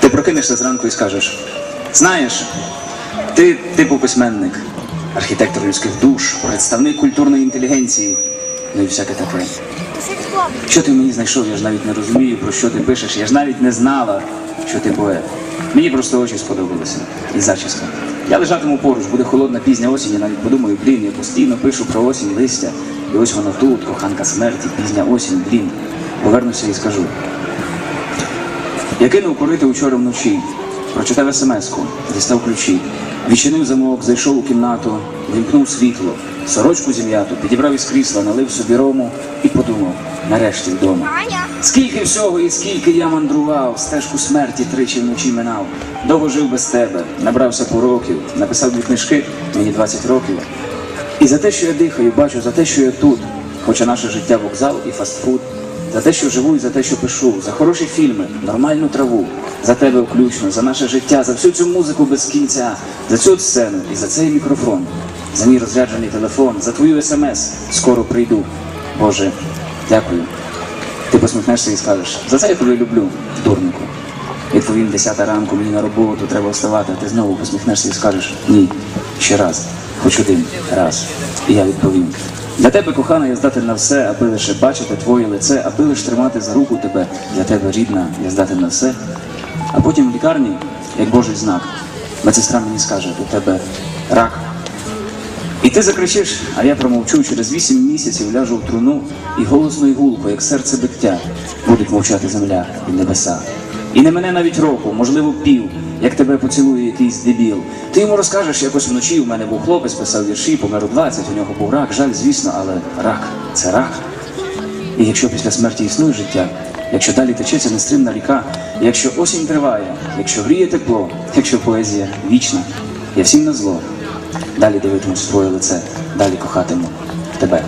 Ти прокинешся зранку і скажеш: знаєш, ти типу письменник, архітектор людських душ, представник культурної інтелігенції, ну і всяке таке. Що ти в мені знайшов, я ж навіть не розумію, про що ти пишеш, я ж навіть не знала, що ти поет. Мені просто очі сподобалися і зачіска. Я лежатиму поруч, буде холодна пізня осінь, і навіть подумаю, блін, я постійно пишу про осінь, листя, і ось воно тут, коханка смерті, пізня осінь, блін. Повернуся і скажу: я кинув курити учора вночі, прочитав смс-ку, дістав ключі, відчинив замок, зайшов у кімнату, вімкнув світло, сорочку зім'яту, підібрав із крісла, налив собі рому і подумав: нарешті вдома. Скільки всього і скільки я мандрував, стежку смерті тричі вночі минав. Довго жив без тебе, набрався пороків, написав 2 книжки, мені 20 років. І за те, що я дихаю, бачу, за те, що я тут, хоча наше життя вокзал і фастфуд, за те, що живу і за те, що пишу, за хороші фільми, нормальну траву, за тебе включно, за наше життя, за всю цю музику без кінця, за цю сцену і за цей мікрофон, за мій розряджений телефон, за твою смс, скоро прийду. Боже, дякую. Ти посміхнешся і скажеш: за це я тебе люблю, дурнику. Відповім: 10 ранку, мені на роботу, треба вставати, а ти знову посміхнешся і скажеш: ні, ще раз, хоч один раз. І я відповім: для тебе, кохана, я здатен на все, аби лише бачити твоє лице, аби лише тримати за руку тебе. Для тебе, рідна, я здатен на все. А потім в лікарні, як Божий знак, медсестра мені скаже: у тебе рак. І ти закричиш, а я промовчу. Через 8 місяців ляжу в труну, і голосно і гулко, як серце биття, будуть мовчати земля і небеса. І не мене навіть року, можливо пів, як тебе поцілує якийсь дебіл. Ти йому розкажеш: якось вночі у мене був хлопець, писав вірші, помер у 20, у нього був рак. Жаль, звісно, але рак – це рак. І якщо після смерті існує життя, якщо далі течеться нестримна ріка, якщо осінь триває, якщо гріє тепло, якщо поезія вічна, я всім на зло. Далі дивитимусь в твоє лице, далі кохатиму тебе.